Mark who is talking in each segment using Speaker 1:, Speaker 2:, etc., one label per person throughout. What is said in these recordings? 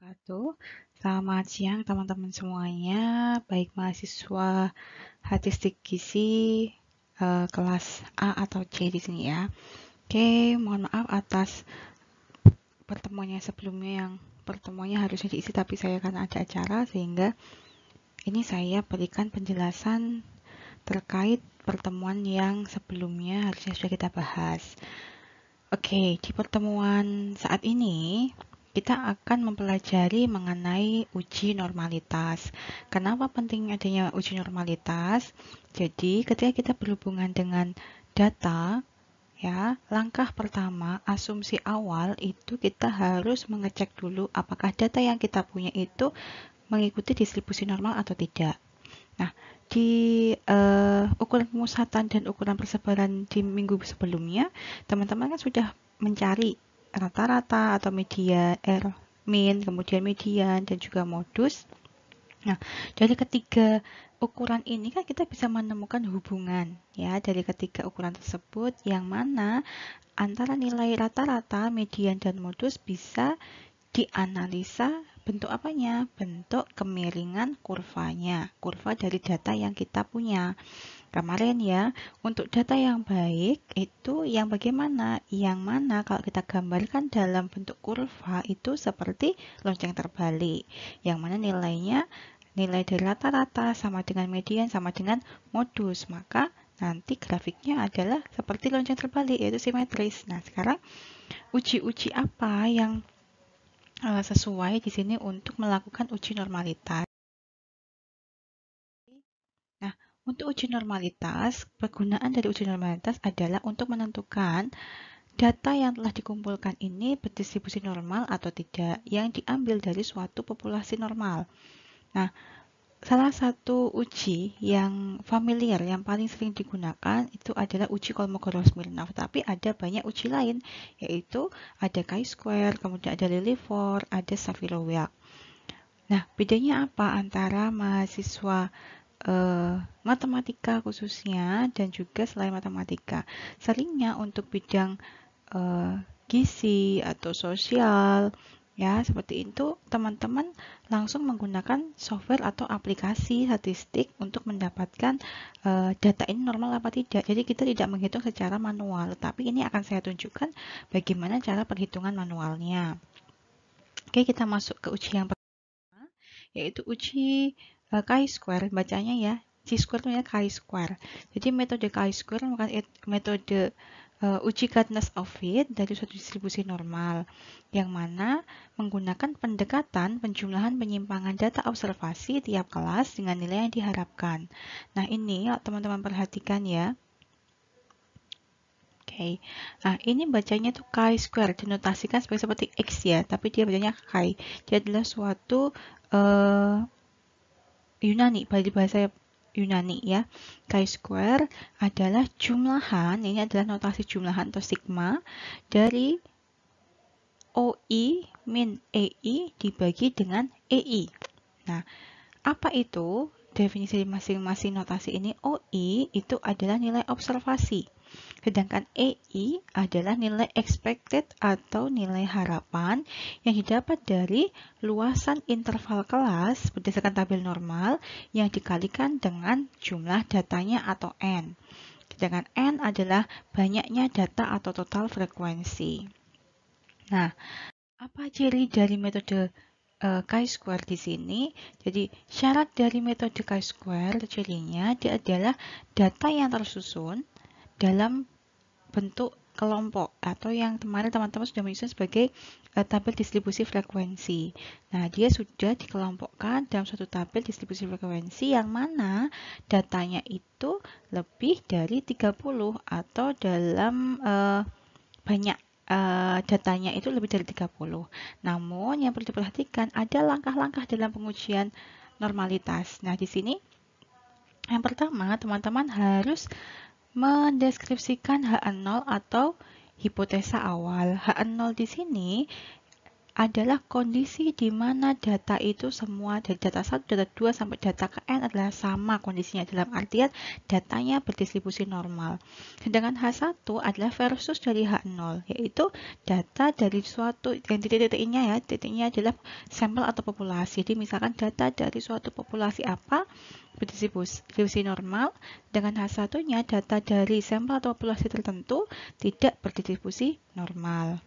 Speaker 1: wabarakatuh. Selamat siang teman-teman semuanya, baik mahasiswa statistik gizi kelas A atau C di sini ya. Oke, mohon maaf atas pertemuannya sebelumnya yang pertemuannya harusnya diisi tapi saya karena ada acara sehingga ini saya berikan penjelasan terkait pertemuan yang sebelumnya harusnya sudah kita bahas. Oke, di pertemuan saat ini kita akan mempelajari mengenai uji normalitas. Kenapa penting adanya uji normalitas? Jadi, ketika kita berhubungan dengan data, ya, langkah pertama, asumsi awal itu kita harus mengecek dulu apakah data yang kita punya itu mengikuti distribusi normal atau tidak. Nah, di ukuran pemusatan dan ukuran persebaran di minggu sebelumnya, teman-teman kan sudah mencari rata-rata atau median, mean, kemudian median, dan juga modus. Nah, dari ketiga ukuran ini kan kita bisa menemukan hubungan ya dari ketiga ukuran tersebut yang mana antara nilai rata-rata, median, dan modus bisa dianalisa bentuk apanya? Bentuk kemiringan kurvanya, kurva dari data yang kita punya. Kemarin ya, untuk data yang baik itu yang bagaimana? Yang mana kalau kita gambarkan dalam bentuk kurva itu seperti lonceng terbalik. Yang mana nilai dari rata-rata sama dengan median sama dengan modus. Maka nanti grafiknya adalah seperti lonceng terbalik, yaitu simetris. Nah, sekarang uji-uji apa yang sesuai di sini untuk melakukan uji normalitas. Nah, untuk uji normalitas, penggunaan dari uji normalitas adalah untuk menentukan data yang telah dikumpulkan ini berdistribusi normal atau tidak, yang diambil dari suatu populasi normal. Nah, salah satu uji yang familiar, yang paling sering digunakan itu adalah uji Kolmogorov-Smirnov, tapi ada banyak uji lain, yaitu ada chi-square, kemudian ada Liliford, ada Savilo-Weyk. Nah, bedanya apa antara mahasiswa matematika khususnya dan juga selain matematika? Seringnya untuk bidang gizi atau sosial, ya seperti itu teman-teman langsung menggunakan software atau aplikasi statistik untuk mendapatkan data ini normal apa tidak. Jadi kita tidak menghitung secara manual, tapi ini akan saya tunjukkan bagaimana cara perhitungan manualnya. Oke, kita masuk ke uji yang pertama, yaitu uji chi-square, bacanya ya, chi-square itu ya chi-square. Jadi metode chi-square merupakan metode uji Gardner of fit dari suatu distribusi normal, yang mana menggunakan pendekatan penjumlahan penyimpangan data observasi tiap kelas dengan nilai yang diharapkan. Nah ini teman-teman perhatikan ya. Oke, nah ini bacanya tuh chi-square, dinotasikan seperti X ya, tapi dia bacanya chi. Dia adalah suatu Yunani, bahasa Yunani ya. Chi-square adalah jumlahan, ini adalah notasi jumlahan atau sigma dari OI min EI dibagi dengan EI. Nah, apa itu? Definisi masing-masing notasi ini, OI itu adalah nilai observasi. Sedangkan EI adalah nilai expected atau nilai harapan yang didapat dari luasan interval kelas berdasarkan tabel normal yang dikalikan dengan jumlah datanya atau N. Sedangkan N adalah banyaknya data atau total frekuensi. Nah, apa ciri dari metode chi-square di sini? Jadi, syarat dari metode chi-square cirinya dia adalah data yang tersusun dalam bentuk kelompok atau yang kemarin teman-teman sudah menyusun sebagai tabel distribusi frekuensi. Nah, dia sudah dikelompokkan dalam suatu tabel distribusi frekuensi yang mana datanya itu lebih dari 30 atau dalam banyak datanya itu lebih dari 30. Namun yang perlu diperhatikan ada langkah-langkah dalam pengujian normalitas. Nah, di sini yang pertama teman-teman harus mendeskripsikan H0 atau hipotesa awal. H0 di sini adalah kondisi di mana data itu semua dari data 1, data 2 sampai data ke N adalah sama kondisinya, dalam artian datanya berdistribusi normal. Sedangkan H1 adalah versus dari H0, yaitu data dari suatu yang titik-titiknya ya, titiknya adalah sampel atau populasi. Jadi misalkan data dari suatu populasi apa berdistribusi normal, dengan H1-nya data dari sampel atau populasi tertentu tidak berdistribusi normal.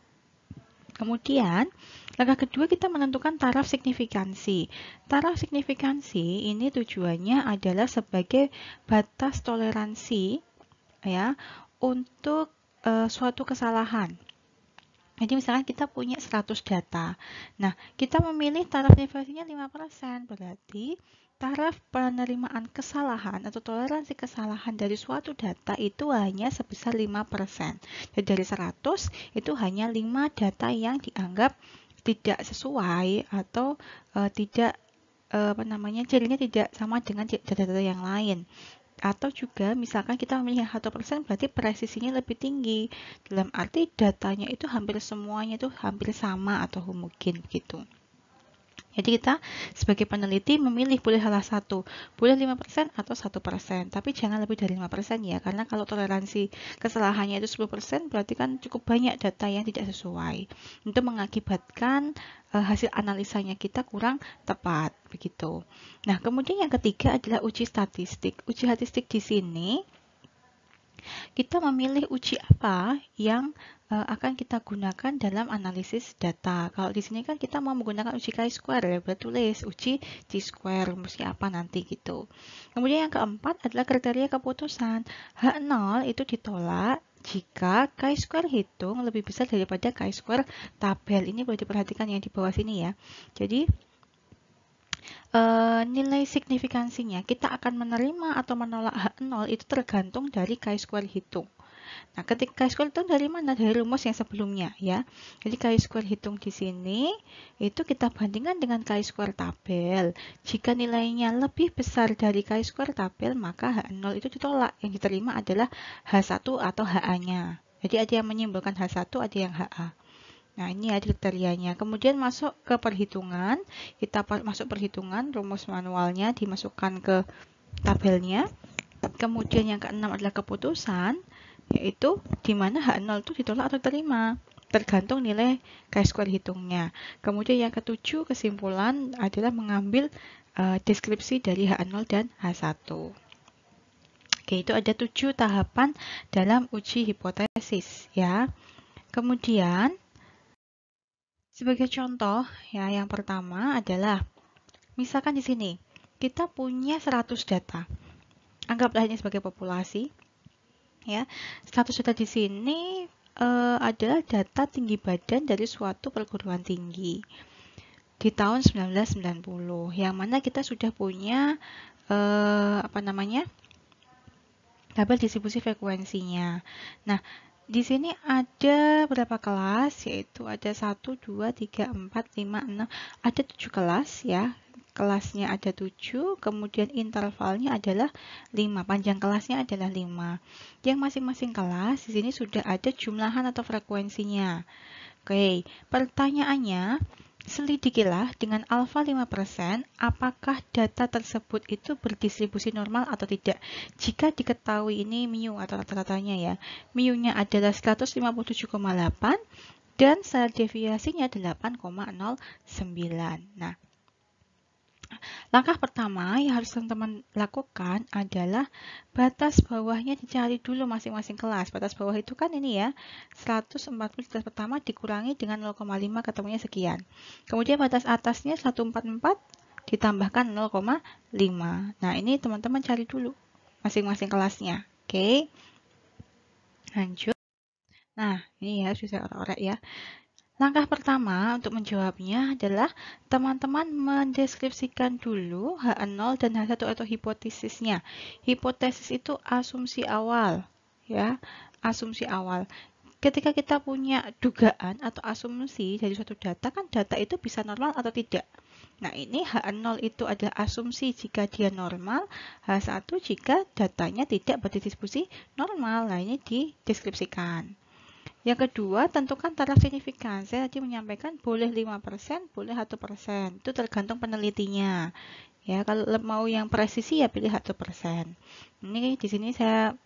Speaker 1: Kemudian, langkah kedua kita menentukan taraf signifikansi. Taraf signifikansi ini tujuannya adalah sebagai batas toleransi ya untuk suatu kesalahan. Jadi misalkan kita punya 100 data. Nah, kita memilih taraf signifikansinya 5%, berarti taraf penerimaan kesalahan atau toleransi kesalahan dari suatu data itu hanya sebesar 5%. Jadi dari 100 itu hanya 5 data yang dianggap tidak sesuai atau tidak cirinya tidak sama dengan data-data yang lain. Atau juga misalkan kita memilih 1% berarti presisinya lebih tinggi. Dalam arti datanya itu hampir semuanya itu hampir sama atau homogen gitu. Jadi kita sebagai peneliti memilih boleh salah satu, boleh 5% atau 1%, tapi jangan lebih dari 5% ya, karena kalau toleransi kesalahannya itu 10% berarti kan cukup banyak data yang tidak sesuai. Itu mengakibatkan hasil analisanya kita kurang tepat, begitu. Nah, kemudian yang ketiga adalah uji statistik. Uji statistik di sini kita memilih uji apa yang akan kita gunakan dalam analisis data. Kalau di sini kan kita mau menggunakan uji chi-square ya, berarti tulis uji chi-square, rumusnya apa nanti gitu. Kemudian yang keempat adalah kriteria keputusan. H0 itu ditolak jika chi-square hitung lebih besar daripada chi-square tabel. Ini boleh diperhatikan yang di bawah sini ya. Jadi nilai signifikansinya kita akan menerima atau menolak H0 itu tergantung dari chi-square hitung. Nah, ketika chi-square hitung dari mana? Dari rumus yang sebelumnya ya. Jadi chi-square hitung di sini itu kita bandingkan dengan chi-square tabel. Jika nilainya lebih besar dari chi-square tabel, maka H0 itu ditolak. Yang diterima adalah H1 atau HA-nya. Jadi ada yang menyimbolkan H1, ada yang HA. Nah, ini ada kriterianya. Kemudian masuk ke perhitungan. Kita masuk perhitungan, rumus manualnya dimasukkan ke tabelnya. Kemudian yang keenam adalah keputusan, yaitu di mana H0 itu ditolak atau diterima. Tergantung nilai chi-square hitungnya. Kemudian yang ketujuh, kesimpulan adalah mengambil deskripsi dari H0 dan H1. Oke, itu ada 7 tahapan dalam uji hipotesis ya. Kemudian sebagai contoh, ya, yang pertama adalah, misalkan di sini, kita punya 100 data. Anggaplah ini sebagai populasi. Ya, 100 data di sini adalah data tinggi badan dari suatu perguruan tinggi di tahun 1990, yang mana kita sudah punya tabel distribusi frekuensinya. Nah, di sini ada berapa kelas, yaitu ada 1, 2, 3, 4, 5, 6, ada 7 kelas ya. Kelasnya ada 7, kemudian intervalnya adalah 5, panjang kelasnya adalah 5. Yang masing-masing kelas di sini sudah ada jumlahan atau frekuensinya. Oke, pertanyaannya, selidikilah dengan alfa 5%, apakah data tersebut itu berdistribusi normal atau tidak. Jika diketahui ini mu atau rata-ratanya ya, mu-nya adalah 157,8 dan standar deviasinya 8,09. Nah, langkah pertama yang harus teman-teman lakukan adalah batas bawahnya dicari dulu masing-masing kelas. Batas bawah itu kan ini ya, 140 batas pertama dikurangi dengan 0,5 ketemunya sekian. Kemudian batas atasnya 144 ditambahkan 0,5. Nah, ini teman-teman cari dulu masing-masing kelasnya. Oke. Lanjut. Nah, ini ya sudah orek-orek ya. Langkah pertama untuk menjawabnya adalah teman-teman mendeskripsikan dulu H0 dan H1 atau hipotesisnya. Hipotesis itu asumsi awal, ya, asumsi awal. Ketika kita punya dugaan atau asumsi dari suatu data, kan data itu bisa normal atau tidak. Nah, ini H0 itu adalah asumsi jika dia normal, H1 jika datanya tidak berdistribusi normal. Nah, ini dideskripsikan. Yang kedua, tentukan taraf signifikan. Saya tadi menyampaikan boleh 5%, boleh 1%. Itu tergantung penelitinya. Ya, kalau mau yang presisi ya pilih 1%. Ini di sini saya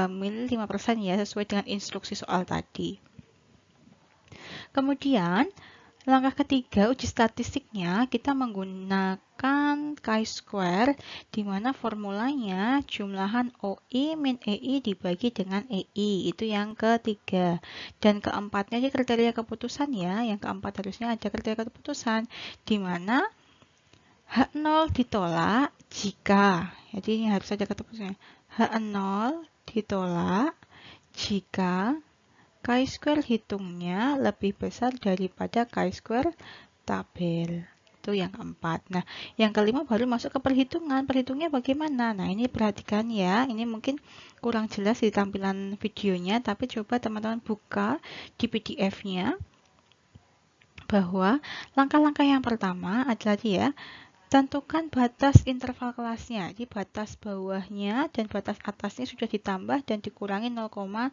Speaker 1: milih 5% ya, sesuai dengan instruksi soal tadi. Kemudian, langkah ketiga, uji statistiknya, kita menggunakan chi-square, di mana formulanya jumlahan OI min EI dibagi dengan EI. Itu yang ketiga. Dan keempatnya, kriteria keputusan ya. Yang keempat harusnya ada kriteria keputusan, di mana H0 ditolak jika, jadi ini harus ada keputusannya. H0 ditolak jika chi-square hitungnya lebih besar daripada chi-square tabel. Itu yang keempat. Nah, yang kelima baru masuk ke perhitungan. Perhitungnya bagaimana? Nah, ini perhatikan ya. Ini mungkin kurang jelas di tampilan videonya, tapi coba teman-teman buka di PDF-nya. Bahwa langkah-langkah yang pertama adalah dia tentukan batas interval kelasnya. Jadi batas bawahnya dan batas atasnya sudah ditambah dan dikurangi 0,5.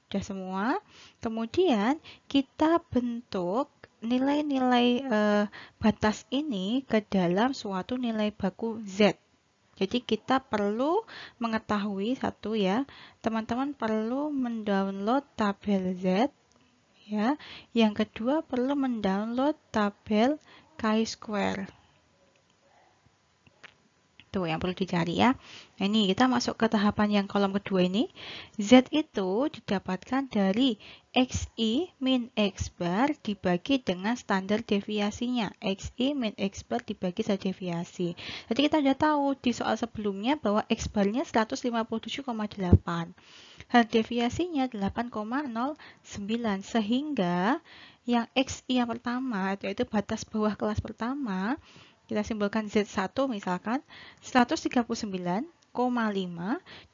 Speaker 1: Sudah semua. Kemudian kita bentuk nilai-nilai batas ini ke dalam suatu nilai baku Z. Jadi kita perlu mengetahui satu ya, teman-teman perlu mendownload tabel Z ya. Yang kedua perlu mendownload tabel chi-square. Tuh yang perlu dicari ya. Nah, ini kita masuk ke tahapan yang kolom kedua ini. Z itu didapatkan dari XI min X bar dibagi dengan standar deviasinya. XI min X bar dibagi standar deviasi. Jadi kita sudah tahu di soal sebelumnya bahwa X barnya 157,8. Hal deviasinya 8,09. Sehingga yang XI yang pertama, yaitu batas bawah kelas pertama, kita simbolkan Z1 misalkan 139,5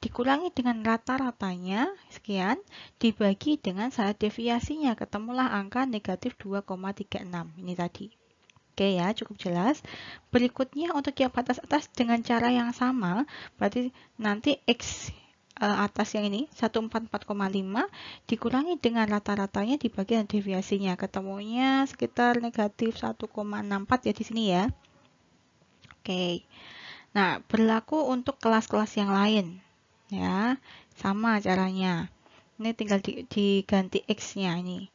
Speaker 1: dikurangi dengan rata-ratanya sekian dibagi dengan standar deviasinya, ketemulah angka negatif 2,36 ini tadi. Oke ya, cukup jelas. Berikutnya untuk yang batas atas dengan cara yang sama, berarti nanti X atas yang ini 144,5 dikurangi dengan rata-ratanya dibagi dengan deviasinya, ketemunya sekitar negatif 1,64 ya di sini ya. Oke, nah berlaku untuk kelas-kelas yang lain ya, sama caranya. Ini tinggal diganti X-nya ini.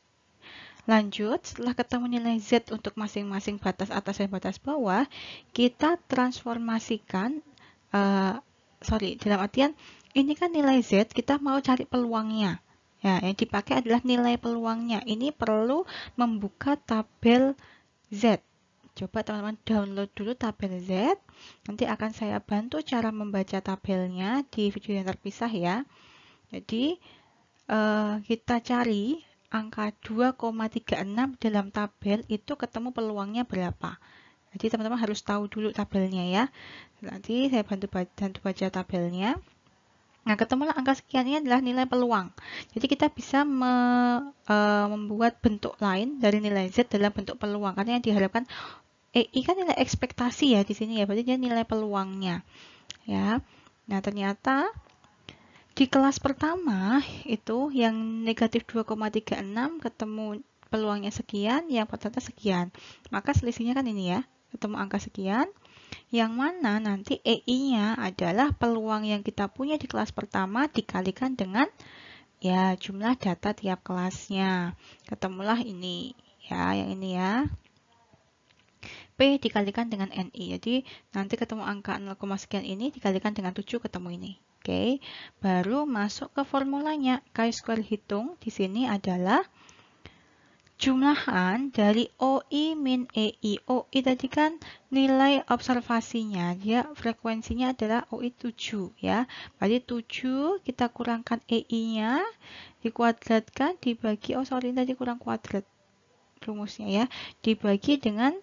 Speaker 1: Lanjut, setelah ketemu nilai Z untuk masing-masing batas atas dan batas bawah, kita transformasikan, dalam artian ini kan nilai Z, kita mau cari peluangnya. Ya, yang dipakai adalah nilai peluangnya. Ini perlu membuka tabel Z. Coba teman-teman download dulu tabel Z, nanti akan saya bantu cara membaca tabelnya di video yang terpisah ya. Jadi kita cari angka 2,36 dalam tabel itu ketemu peluangnya berapa. Jadi teman-teman harus tahu dulu tabelnya ya. Nanti saya bantu baca tabelnya. Nah, ketemulah angka sekian ini adalah nilai peluang. Jadi kita bisa membuat bentuk lain dari nilai Z dalam bentuk peluang. Karena yang diharapkan EI kan nilai ekspektasi ya di sini ya, berarti dia nilai peluangnya. Ya. Nah, ternyata di kelas pertama itu yang negatif 2,36 ketemu peluangnya sekian, yang rata-rata sekian. Maka selisihnya kan ini ya, ketemu angka sekian. Yang mana nanti EI-nya adalah peluang yang kita punya di kelas pertama dikalikan dengan ya jumlah data tiap kelasnya. Ketemulah ini ya, yang ini ya. P dikalikan dengan NI. Jadi nanti ketemu angka 0, sekian ini dikalikan dengan 7 ketemu ini. Oke. Baru masuk ke formulanya. Chi-square hitung di sini adalah jumlahan dari OI min EI. OI tadi kan nilai observasinya. Dia frekuensinya adalah OI 7 ya. Berarti 7 kita kurangkan EI-nya dikuadratkan dibagi tadi kurang kuadrat rumusnya ya. Dibagi dengan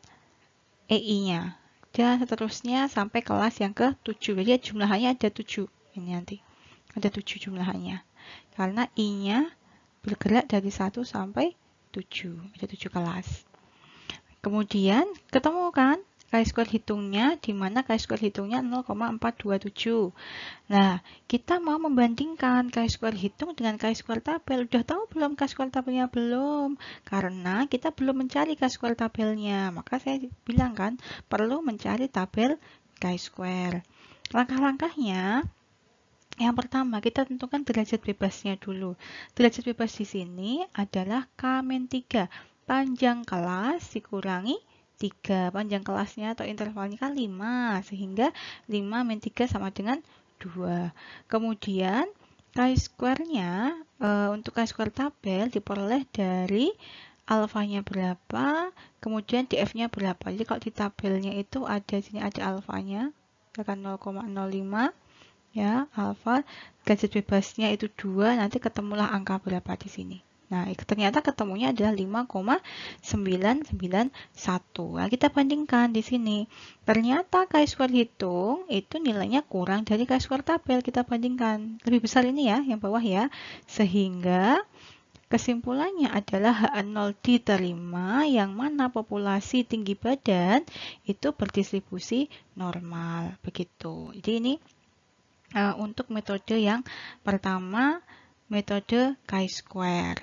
Speaker 1: EI-nya. Dan seterusnya sampai kelas yang ke-7. Jadi jumlahannya ada 7. Ini nanti. Ada 7 jumlahannya. Karena I-nya bergerak dari 1 sampai 7. Ada 7 kelas. Kemudian ketemu kan chi-square hitungnya, di mana chi-square hitungnya 0,427. Nah, kita mau membandingkan chi-square hitung dengan chi-square tabel. Udah tahu belum chi-square tabelnya? Belum. Karena kita belum mencari chi-square tabelnya. Maka saya bilang kan, perlu mencari tabel chi-square. Langkah-langkahnya, yang pertama, kita tentukan derajat bebasnya dulu. Derajat bebas di sini adalah K-3. Panjang kelas dikurangi 3. Panjang kelasnya atau intervalnya kan 5. Sehingga 5-3 sama dengan 2. Kemudian, chi-square-nya untuk chi-square tabel diperoleh dari alfanya berapa, kemudian df-nya berapa. Jadi kalau di tabelnya itu ada sini ada alfanya, misalkan 0,05. Ya, alfa derajat bebasnya itu 2, nanti ketemulah angka berapa di sini. Nah, ternyata ketemunya adalah 5,991. Nah, kita bandingkan di sini. Ternyata chi-square hitung itu nilainya kurang dari chi-square tabel. Kita bandingkan. Lebih besar ini ya, yang bawah ya. Sehingga kesimpulannya adalah H0 diterima yang mana populasi tinggi badan itu berdistribusi normal. Begitu. Jadi ini untuk metode yang pertama, metode chi-square.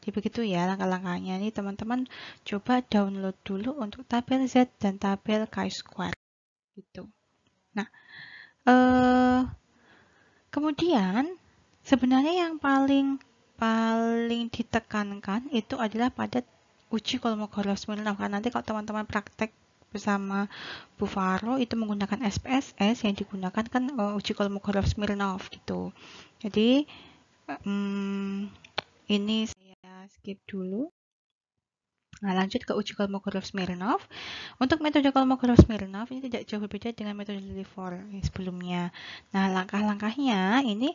Speaker 1: Jadi begitu ya langkah-langkahnya. Ini teman-teman coba download dulu untuk tabel Z dan tabel chi-square. Gitu. Nah, kemudian sebenarnya yang paling ditekankan itu adalah pada uji Kolmogorov-Smirnov. Karena nanti kalau teman-teman praktek bersama Bu Faro itu menggunakan SPSS, yang digunakan kan uji Kolmogorov-Smirnov gitu. Jadi ini saya skip dulu. Nah, lanjut ke uji Kolmogorov-Smirnov. Untuk metode Kolmogorov-Smirnov ini tidak jauh berbeda dengan metode Lilifore sebelumnya. Nah, langkah-langkahnya ini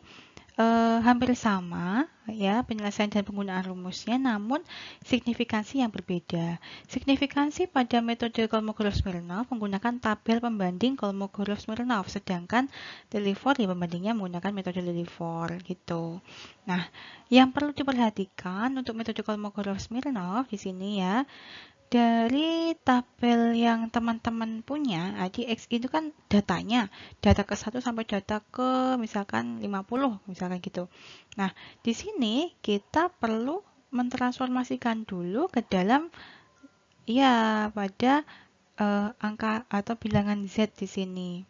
Speaker 1: hampir sama ya penyelesaian dan penggunaan rumusnya, namun signifikansi yang berbeda. Signifikansi pada metode Kolmogorov-Smirnov menggunakan tabel pembanding Kolmogorov-Smirnov, sedangkan Lilifore ya pembandingnya menggunakan metode Lilifore gitu. Nah, yang perlu diperhatikan untuk metode Kolmogorov-Smirnov di sini ya, dari tabel yang teman-teman punya, di X itu kan datanya, data ke 1 sampai data ke misalkan 50, misalkan gitu. Nah, di sini kita perlu mentransformasikan dulu ke dalam, ya, pada angka atau bilangan Z di sini.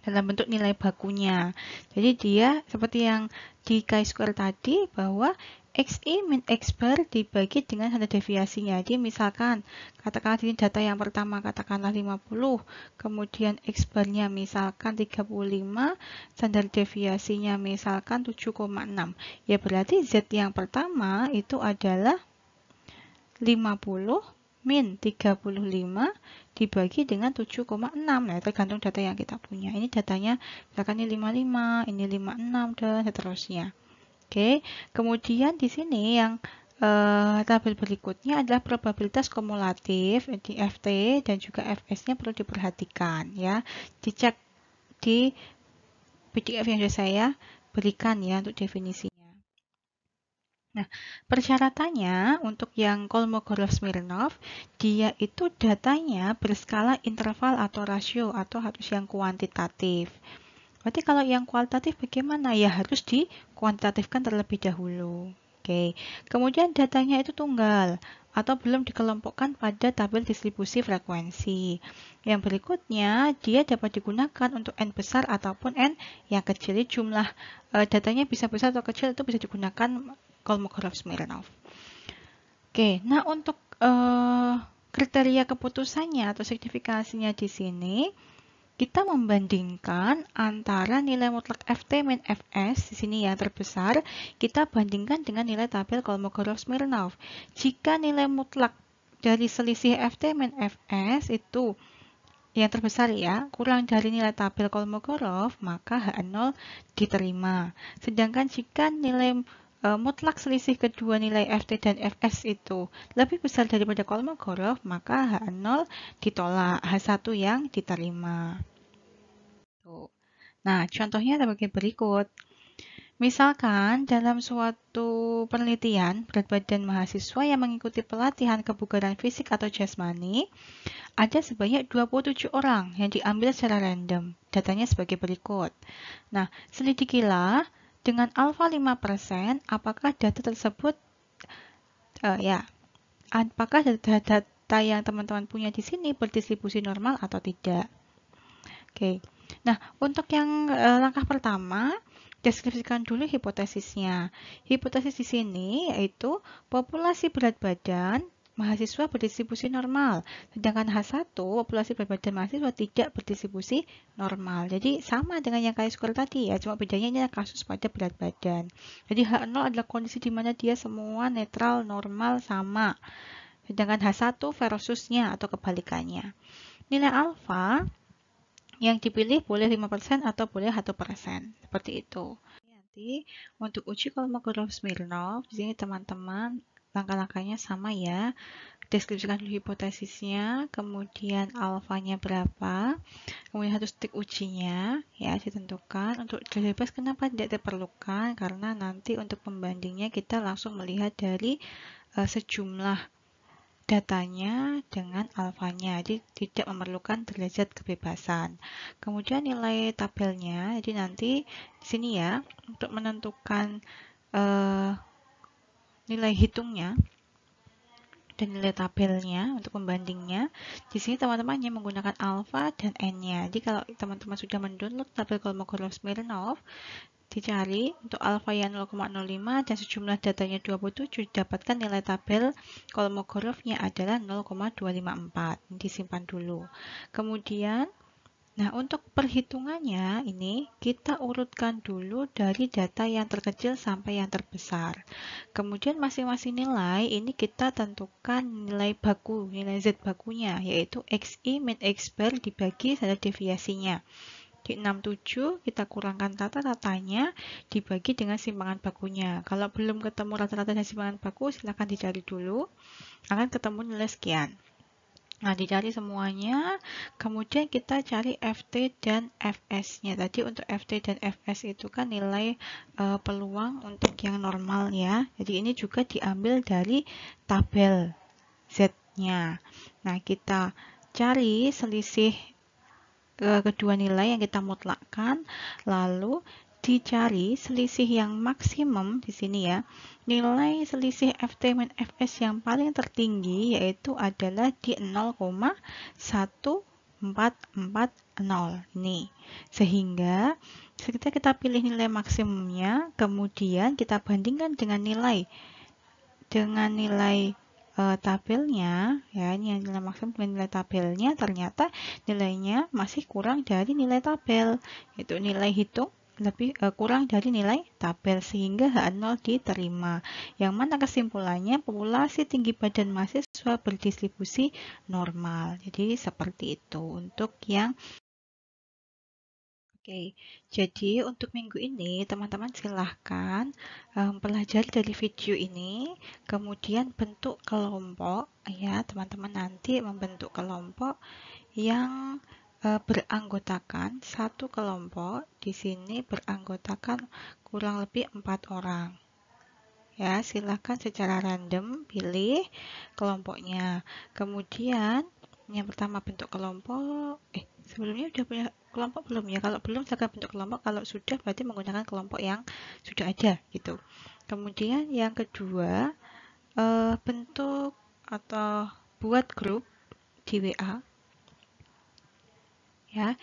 Speaker 1: Dalam bentuk nilai bakunya. Jadi dia seperti yang di chi-square tadi, bahwa XI min X bar dibagi dengan standar deviasinya. Jadi misalkan, katakanlah ini data yang pertama katakanlah 50, kemudian X barnya misalkan 35, standar deviasinya misalkan 7,6. Ya berarti Z yang pertama itu adalah 50 min 35 dibagi dengan 7,6. Nah, tergantung data yang kita punya. Ini datanya misalkan ini 55, ini 56 dan seterusnya. Oke, kemudian di sini yang tabel berikutnya adalah probabilitas kumulatif di FT dan juga FS-nya perlu diperhatikan ya. Dicek di PDF yang sudah saya berikan ya untuk definisinya. Nah, persyaratannya untuk yang Kolmogorov-Smirnov, dia itu datanya berskala interval atau rasio atau harus yang kuantitatif. Berarti kalau yang kualitatif bagaimana? Ya harus dikuantitatifkan terlebih dahulu. Oke. Kemudian datanya itu tunggal atau belum dikelompokkan pada tabel distribusi frekuensi. Yang berikutnya, dia dapat digunakan untuk N besar ataupun N yang kecil. Jadi jumlah datanya bisa besar atau kecil itu bisa digunakan Kolmogorov-Smirnov. Oke, nah untuk kriteria keputusannya atau signifikasinya di sini, kita membandingkan antara nilai mutlak FT min Fs di sini yang terbesar, kita bandingkan dengan nilai tabel Kolmogorov-Smirnov. Jika nilai mutlak dari selisih FT min Fs itu yang terbesar ya, kurang dari nilai tabel Kolmogorov, maka H0 diterima. Sedangkan jika nilai mutlak selisih kedua nilai FT dan Fs itu lebih besar daripada Kolmogorov, maka H0 ditolak, H1 yang diterima. Nah, contohnya sebagai berikut. Misalkan dalam suatu penelitian berat badan mahasiswa yang mengikuti pelatihan kebugaran fisik atau jasmani, ada sebanyak 27 orang yang diambil secara random. Datanya sebagai berikut. Nah, selidikilah dengan alfa 5%, apakah data tersebut, apakah data yang teman-teman punya di sini berdistribusi normal atau tidak. Oke. Nah, untuk yang langkah pertama, deskripsikan dulu hipotesisnya. Hipotesis di sini yaitu populasi berat badan mahasiswa berdistribusi normal, sedangkan H1 populasi berat badan mahasiswa tidak berdistribusi normal. Jadi sama dengan yang chi-square tadi ya, cuma bedanya ini adalah kasus pada berat badan. Jadi H0 adalah kondisi di mana dia semua netral, normal, sama. Sedangkan H1 versusnya atau kebalikannya. Nilai alfa yang dipilih boleh 5% atau boleh 1%. Seperti itu. Nanti untuk uji Kolmogorov-Smirnov, di sini teman-teman langkah-langkahnya sama ya. Deskripsikan dulu hipotesisnya, kemudian alfanya berapa, kemudian satu titik ujinya ya ditentukan. Untuk garis bebas kenapa tidak diperlukan? Karena nanti untuk pembandingnya kita langsung melihat dari sejumlah datanya dengan alfanya, jadi tidak memerlukan derajat kebebasan. Kemudian nilai tabelnya, jadi nanti di sini ya untuk menentukan nilai hitungnya dan nilai tabelnya untuk pembandingnya. Di sini teman-teman hanya menggunakan alfa dan n-nya. Jadi kalau teman-teman sudah mendownload tabel Kolmogorov-Smirnov, dicari untuk alfa yang 0,05 dan sejumlah datanya 27, dapatkan nilai tabel Kolmogorovnya adalah 0,254. Disimpan dulu. Kemudian, nah untuk perhitungannya ini kita urutkan dulu dari data yang terkecil sampai yang terbesar. Kemudian masing-masing nilai ini kita tentukan nilai baku, nilai Z bakunya, yaitu XI min X bar dibagi standar deviasinya. Di 67 kita kurangkan rata-ratanya dibagi dengan simpangan bakunya. Kalau belum ketemu rata-rata dan simpangan baku, silahkan dicari dulu. Akan ketemu nilai sekian. Nah, dicari semuanya. Kemudian kita cari FT dan FS-nya. Tadi untuk FT dan FS itu kan nilai peluang untuk yang normal ya. Jadi ini juga diambil dari tabel Z-nya. Nah, kita cari selisih kedua nilai yang kita mutlakkan, lalu dicari selisih yang maksimum di sini ya. Nilai selisih FT min FS yang paling tertinggi yaitu adalah di 0,1440 ini. Sehingga ketika kita pilih nilai maksimumnya, kemudian kita bandingkan dengan nilai tabelnya ya, ini yang nilai maksimum dengan nilai tabelnya, ternyata nilainya masih kurang dari nilai tabel, yaitu nilai hitung lebih kurang dari nilai tabel, sehingga H0 diterima. Yang mana kesimpulannya populasi tinggi badan mahasiswa berdistribusi normal. Jadi seperti itu untuk yang Oke, jadi untuk minggu ini teman-teman silahkan pelajari dari video ini, kemudian bentuk kelompok ya, teman-teman nanti membentuk kelompok yang beranggotakan satu kelompok di sini beranggotakan kurang lebih 4 orang. Ya, silahkan secara random pilih kelompoknya. Kemudian yang pertama bentuk kelompok. Sebelumnya sudah punya kelompok belum ya? Kalau belum silahkan bentuk kelompok. Kalau sudah berarti menggunakan kelompok yang sudah ada gitu. Kemudian yang kedua bentuk atau buat grup di WA ya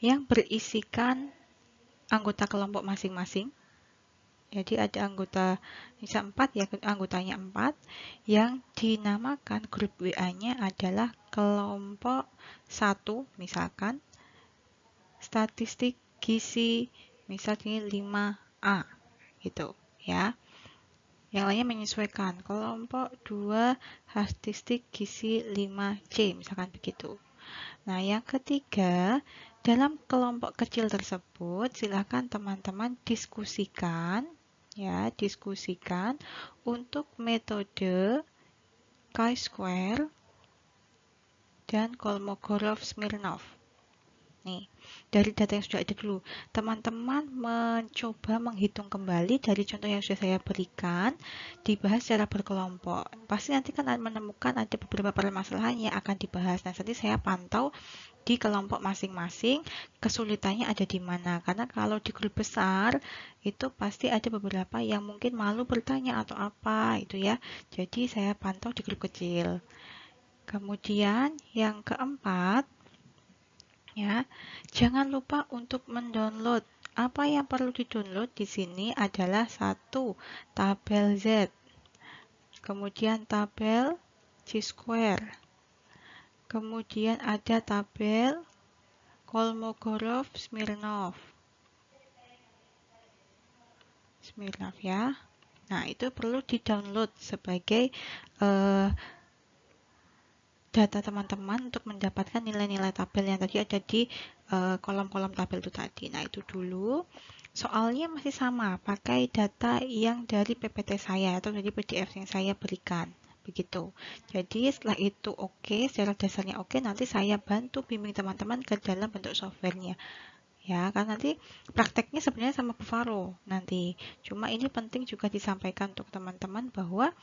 Speaker 1: yang berisikan anggota kelompok masing-masing. Jadi ada anggota, misal 4 ya, anggotanya 4, yang dinamakan grup WA-nya adalah kelompok 1, misalkan statistik gizi, misalnya 5A, gitu ya. Yang lainnya menyesuaikan, kelompok 2 statistik gizi 5C, misalkan begitu. Nah, yang ketiga, dalam kelompok kecil tersebut, silakan teman-teman diskusikan untuk metode chi-square dan Kolmogorov-Smirnov. Nih, dari data yang sudah ada dulu, teman-teman mencoba menghitung kembali dari contoh yang sudah saya berikan, dibahas secara berkelompok. Pasti nanti kan menemukan ada beberapa permasalahan yang akan dibahas. Nah, nanti saya pantau di kelompok masing-masing kesulitannya ada di mana. Karena kalau di grup besar, itu pasti ada beberapa yang mungkin malu bertanya atau apa, itu ya. Jadi saya pantau di grup kecil. Kemudian yang keempat, ya, jangan lupa untuk mendownload. Apa yang perlu di-download di sini adalah satu, tabel Z, kemudian tabel Chi-square, kemudian ada tabel Kolmogorov-Smirnov. Smirnov ya. Nah, itu perlu di-download sebagai data teman-teman untuk mendapatkan nilai-nilai tabel yang tadi ada di kolom-kolom tabel itu tadi. Nah, itu dulu. Soalnya masih sama, pakai data yang dari PPT saya atau dari PDF yang saya berikan. Begitu. Jadi setelah itu oke, secara dasarnya oke, nanti saya bantu bimbing teman-teman ke dalam bentuk softwarenya. Ya, kan nanti prakteknya sebenarnya sama Bu Faro nanti. Cuma ini penting juga disampaikan untuk teman-teman bahwa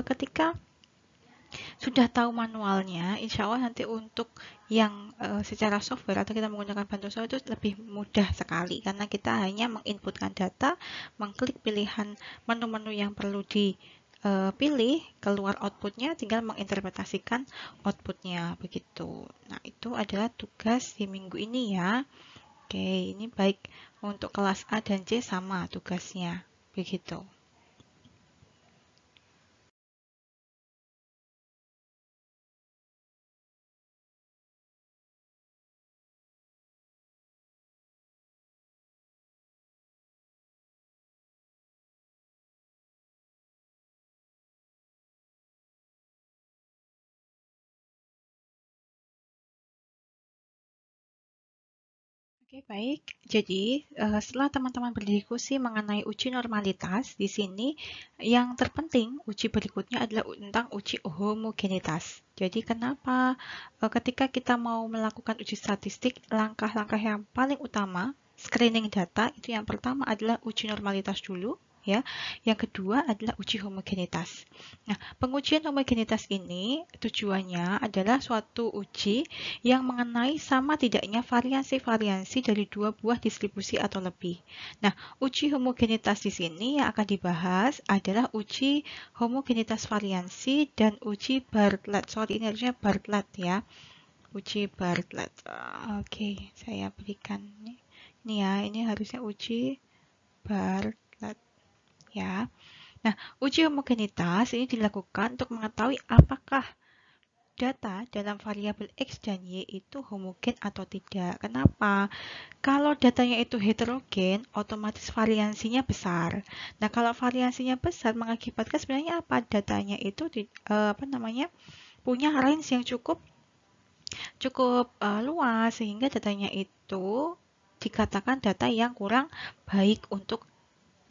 Speaker 1: ketika sudah tahu manualnya, insya Allah nanti untuk yang secara software atau kita menggunakan bantu software itu lebih mudah sekali karena kita hanya menginputkan data, mengklik pilihan menu-menu yang perlu dipilih, keluar outputnya, tinggal menginterpretasikan outputnya begitu. Nah, itu adalah tugas di minggu ini ya. Oke, ini baik untuk kelas A dan C sama tugasnya begitu. Oke, baik. Jadi, setelah teman-teman berdiskusi mengenai uji normalitas, di sini yang terpenting uji berikutnya adalah tentang uji homogenitas. Jadi, kenapa ketika kita mau melakukan uji statistik, langkah-langkah yang paling utama, screening data, itu yang pertama adalah uji normalitas dulu, ya. Yang kedua adalah uji homogenitas. Nah, pengujian homogenitas ini tujuannya adalah suatu uji yang mengenai sama tidaknya variasi-variasi dari dua buah distribusi atau lebih. Nah, uji homogenitas di sini yang akan dibahas adalah uji homogenitas variansi dan uji Bartlett. Sorry, ini harusnya Bartlett ya. Uji Bartlett. Oke, saya berikan ini. Ini ya, ini harusnya uji Bartlett ya. Nah, uji homogenitas ini dilakukan untuk mengetahui apakah data dalam variabel X dan Y itu homogen atau tidak. Kenapa? Kalau datanya itu heterogen, otomatis variansinya besar. Nah, kalau variansinya besar mengakibatkan sebenarnya apa? Datanya itu punya range yang cukup luas sehingga datanya itu dikatakan data yang kurang baik untuk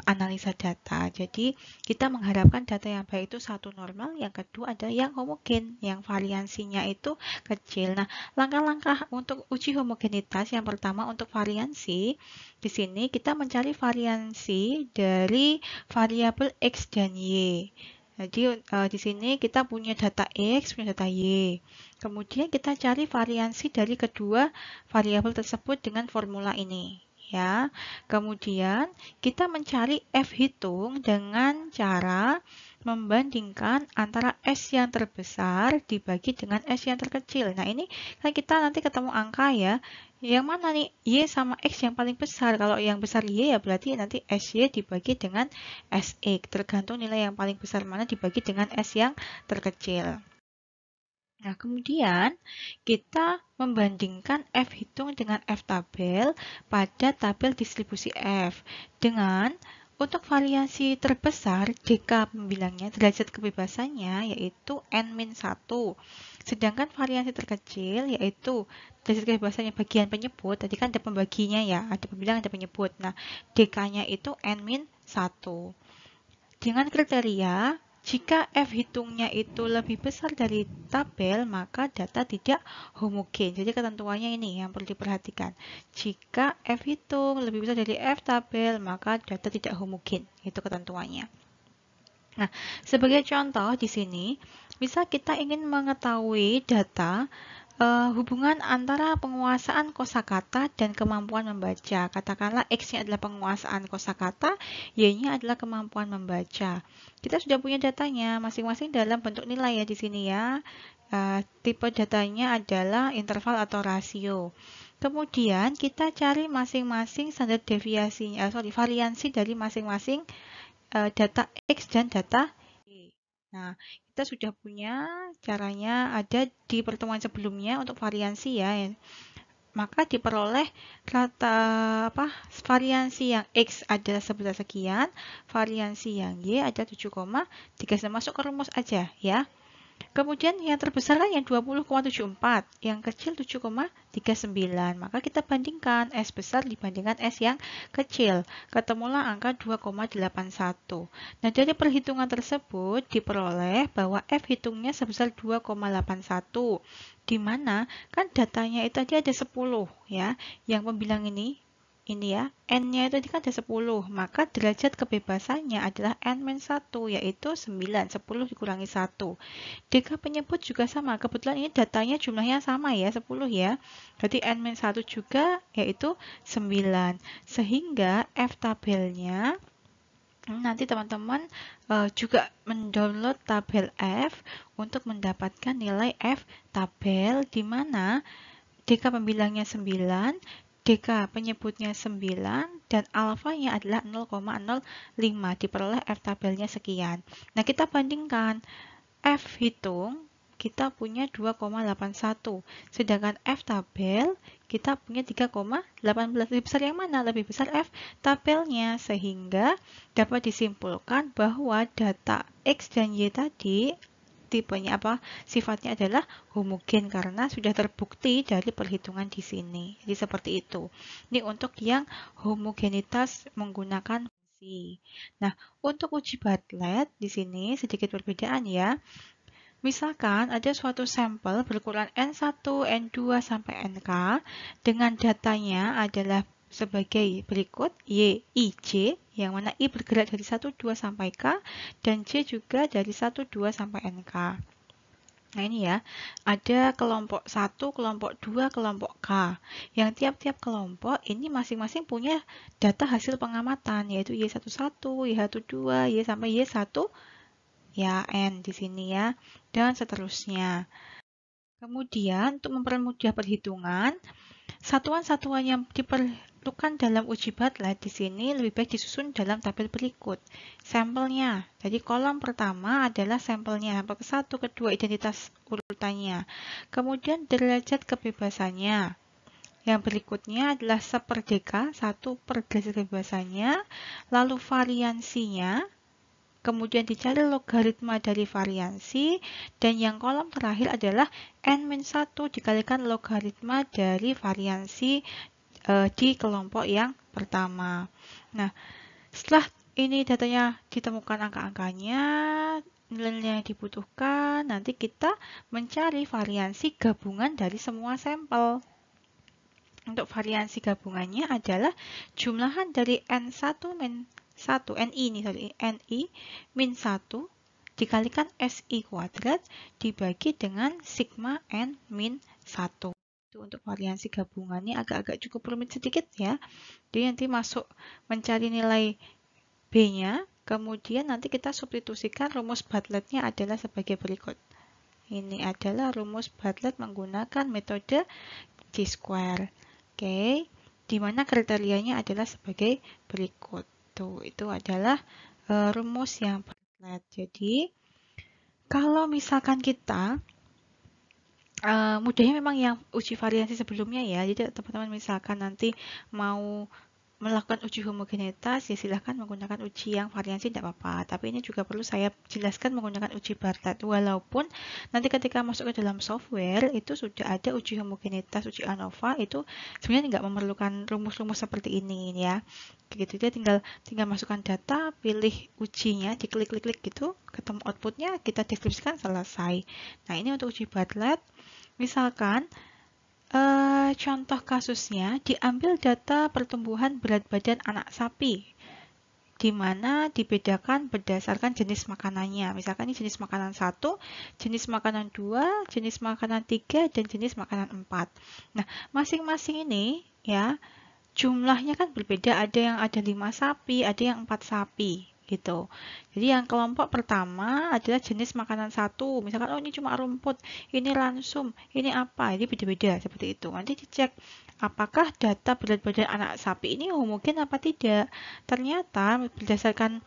Speaker 1: analisa data. Jadi, kita mengharapkan data yang baik itu satu normal, yang kedua ada yang homogen, yang variansinya itu kecil. Nah, langkah-langkah untuk uji homogenitas yang pertama untuk variansi, di sini kita mencari variansi dari variabel X dan Y. Jadi, di sini kita punya data X, punya data Y. Kemudian kita cari variansi dari kedua variabel tersebut dengan formula ini. Ya, kemudian kita mencari F hitung dengan cara membandingkan antara S yang terbesar dibagi dengan S yang terkecil. Nah, ini kan kita nanti ketemu angka ya. Yang mana nih? Y sama X yang paling besar. Kalau yang besar Y ya berarti nanti SY dibagi dengan SX. Tergantung nilai yang paling besar mana dibagi dengan S yang terkecil. Nah, kemudian kita membandingkan F hitung dengan F tabel pada tabel distribusi F dengan untuk variasi terbesar DK pembilangnya derajat kebebasannya yaitu N-1. Sedangkan variasi terkecil yaitu derajat kebebasannya bagian penyebut, tadi kan ada pembaginya ya, ada pembilang ada penyebut. Nah, DK-nya itu N-1. Dengan kriteria Jika F hitungnya itu lebih besar dari tabel, maka data tidak homogen. Jadi ketentuannya ini yang perlu diperhatikan. Jika F hitung lebih besar dari F tabel, maka data tidak homogen. Itu ketentuannya. Nah, sebagai contoh di sini, misal kita ingin mengetahui data hubungan antara penguasaan kosakata dan kemampuan membaca. Katakanlah X-nya adalah penguasaan kosakata, Y-nya adalah kemampuan membaca. Kita sudah punya datanya masing-masing dalam bentuk nilai ya di sini ya. Tipe datanya adalah interval atau rasio. Kemudian kita cari masing-masing standar deviasinya, variansi dari masing-masing data X dan data Y. Nah, kita sudah punya caranya ada di pertemuan sebelumnya untuk variansi ya. Maka diperoleh rata variansi yang X ada sebesar sekian, variansi yang Y ada 7,3. Masuk ke rumus aja ya. Kemudian yang terbesar kan yang 20,74, yang kecil 7,39. Maka kita bandingkan S besar dibandingkan S yang kecil. Ketemulah angka 2,81. Nah, dari perhitungan tersebut diperoleh bahwa F hitungnya sebesar 2,81. Di mana kan datanya itu tadi ada 10 ya. Yang pembilang ini ya, N-nya itu kan ada 10, maka derajat kebebasannya adalah N-1, yaitu 9, 10 dikurangi 1. DK penyebut juga sama, kebetulan ini datanya jumlahnya sama ya, 10 ya. Berarti N-1 juga, yaitu 9. Sehingga F tabelnya, nanti teman-teman juga mendownload tabel F untuk mendapatkan nilai F tabel, di mana DK pembilangnya 9, DK penyebutnya 9, dan alfanya adalah 0,05. Diperoleh F tabelnya sekian. Nah, kita bandingkan. F hitung, kita punya 2,81. Sedangkan F tabel, kita punya 3,18. Lebih besar yang mana? Lebih besar F tabelnya. Sehingga dapat disimpulkan bahwa data X dan Y tadi tipenya sifatnya adalah homogen karena sudah terbukti dari perhitungan di sini. Jadi seperti itu. Ini untuk yang homogenitas menggunakan fungsi. Nah, untuk uji Bartlett di sini sedikit perbedaan ya. Misalkan ada suatu sampel berukuran N1, N2 sampai NK dengan datanya adalah sebagai berikut Y, I, J, yang mana I bergerak dari 1, 2 sampai K, dan J juga dari 1, 2 sampai NK. Nah ini ya, ada kelompok 1, kelompok 2, kelompok K. Yang tiap-tiap kelompok ini masing-masing punya data hasil pengamatan, yaitu Y11, Y12, Y sampai Y1, ya N di sini ya, dan seterusnya. Kemudian untuk mempermudah perhitungan, satuan-satuan yang diperlukan dalam uji Bartlett di sini lebih baik disusun dalam tabel berikut. Sampelnya, jadi kolom pertama adalah sampelnya, sampel ke-1, kedua identitas urutannya. Kemudian derajat kebebasannya. Yang berikutnya adalah seperdeka, 1 per derajat kebebasannya. Lalu variansinya. Kemudian dicari logaritma dari variansi, dan yang kolom terakhir adalah N-1 dikalikan logaritma dari variansi di kelompok yang pertama. Nah, setelah ini datanya ditemukan angka-angkanya, nilai-nilai yang dibutuhkan, nanti kita mencari variansi gabungan dari semua sampel. Untuk variansi gabungannya adalah jumlahan dari N1 min 1, NI min 1 dikalikan SI kuadrat dibagi dengan sigma N min 1. Itu untuk variansi gabungannya agak-agak cukup rumit sedikit ya. Jadi nanti masuk mencari nilai B-nya, kemudian nanti kita substitusikan rumus Bartlett-nya adalah sebagai berikut. Ini adalah rumus Bartlett menggunakan metode Chi-square. Oke, di mana kriterianya adalah sebagai berikut. Tuh, itu adalah rumus yang Bartlett. Jadi, kalau misalkan kita mudahnya memang yang uji variansi sebelumnya ya. Jadi teman-teman misalkan nanti mau melakukan uji homogenitas, ya silahkan menggunakan uji yang variansi tidak apa-apa. Tapi ini juga perlu saya jelaskan menggunakan uji Bartlett. Walaupun nanti ketika masuk ke dalam software, itu sudah ada uji homogenitas, uji ANOVA, itu sebenarnya nggak memerlukan rumus-rumus seperti ini ya. Gitu, dia tinggal masukkan data, pilih ujinya, diklik-klik gitu, ketemu outputnya, kita deskripsikan, selesai. Nah, ini untuk uji Bartlett. Misalkan, contoh kasusnya diambil data pertumbuhan berat badan anak sapi, di mana dibedakan berdasarkan jenis makanannya. Misalkan ini jenis makanan 1, jenis makanan 2, jenis makanan 3, dan jenis makanan 4. Nah, masing-masing ini ya jumlahnya kan berbeda, ada yang ada 5 sapi, ada yang 4 sapi gitu. Jadi yang kelompok pertama adalah jenis makanan 1. Misalkan, oh ini cuma rumput, ini ransum, ini apa, ini beda-beda seperti itu. Nanti dicek apakah data berat badan anak sapi ini homogen apa tidak. Ternyata berdasarkan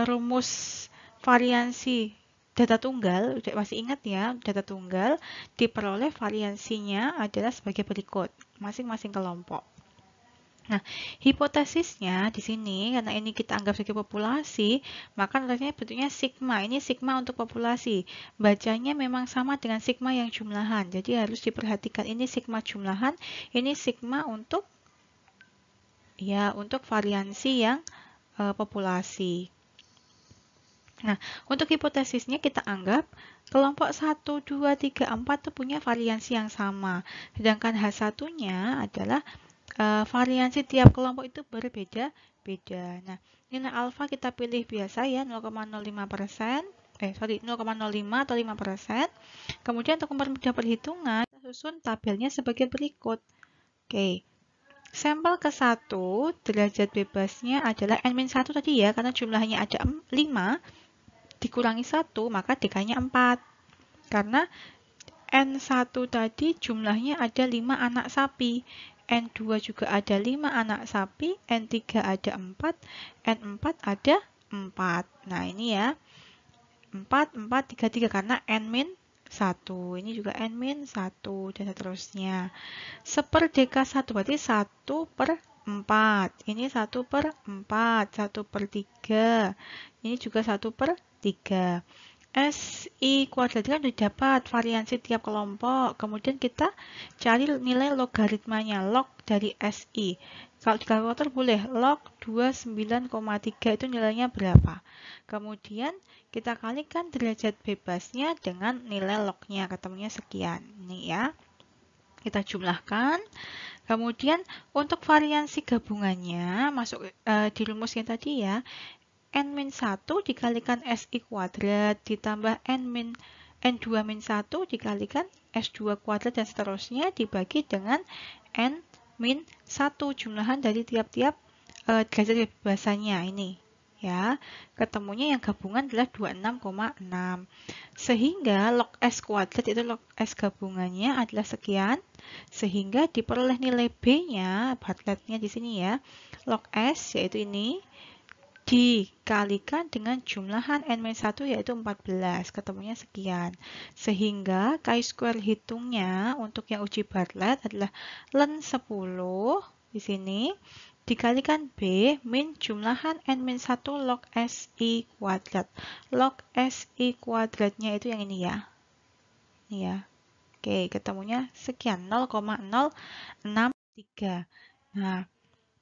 Speaker 1: rumus variansi data tunggal, masih ingat ya, data tunggal diperoleh variansinya adalah sebagai berikut, masing-masing kelompok. Nah, hipotesisnya di sini, karena ini kita anggap sebagai populasi, maka nantinya bentuknya sigma. Ini sigma untuk populasi. Bacanya memang sama dengan sigma yang jumlahan. Jadi harus diperhatikan, ini sigma jumlahan, ini sigma untuk untuk variansi yang populasi. Nah, untuk hipotesisnya kita anggap kelompok 1, 2, 3, 4 itu punya variansi yang sama. Sedangkan H1-nya adalah variansi tiap kelompok itu berbeda-beda. Nah, nilai alfa kita pilih biasa ya, 0,05%. 0,05 atau 5%. Kemudian untuk mempermudah perhitungan, kita susun tabelnya sebagai berikut. Oke. Sampel ke-1, derajat bebasnya adalah N-1 tadi ya, karena jumlahnya ada 5, dikurangi 1, maka DK-nya 4. Karena N1 tadi jumlahnya ada 5 anak sapi. N2 juga ada 5 anak sapi, N3 ada 4, N4 ada 4. Nah, ini ya. 4, 4, 3, 3 karena N-1. Ini juga N-1 dan seterusnya. Seper DK1 berarti 1 per 4. Ini 1 per 4, 1 per 3. Ini juga 1 per 3. SI kuadrat kan sudah dapat variansi tiap kelompok. Kemudian kita cari nilai logaritmanya, log dari SI. Kalau di kalkulator boleh log 29,3 itu nilainya berapa. Kemudian kita kalikan derajat bebasnya dengan nilai lognya, ketemunya sekian. Ini ya. Kita jumlahkan. Kemudian untuk variansi gabungannya masuk di rumus yang tadi ya. N-1 dikalikan SI kuadrat ditambah N2-1 dikalikan S2 kuadrat dan seterusnya dibagi dengan N-1 jumlahan dari tiap-tiap derajat bebasannya ini. Ya, ketemunya yang gabungan adalah 26,6. Sehingga log S kuadrat itu log S gabungannya adalah sekian. Sehingga diperoleh nilai B-nya, Bartlett-nya di sini ya. Log S yaitu ini dikalikan dengan jumlahan N-1 yaitu 14, ketemunya sekian. Sehingga chi-square hitungnya untuk yang uji Bartlett adalah ln 10 di sini dikalikan B min jumlahan N-1 log SI kuadrat. Log SI kuadratnya itu yang ini ya. Ini ya. Oke, ketemunya sekian 0,063. Nah,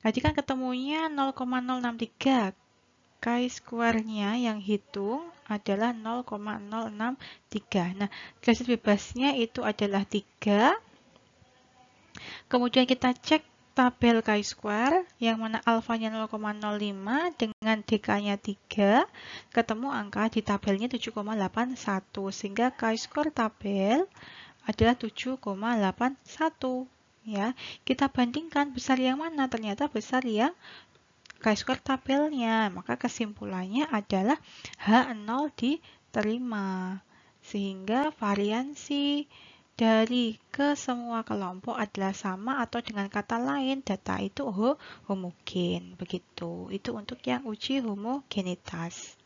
Speaker 1: tadi kan ketemunya 0,063. Chi-square-nya yang hitung adalah 0,063. Nah, derajat bebasnya itu adalah 3. Kemudian kita cek tabel chi-square, yang mana alfanya 0,05 dengan DK-nya 3. Ketemu angka di tabelnya 7,81. Sehingga chi-square tabel adalah 7,81. Ya, kita bandingkan besar yang mana? Ternyata besar yang chi-square tabelnya, maka kesimpulannya adalah H0 diterima. Sehingga variansi dari ke semua kelompok adalah sama atau dengan kata lain data itu homogen. Begitu. Itu untuk yang uji homogenitas.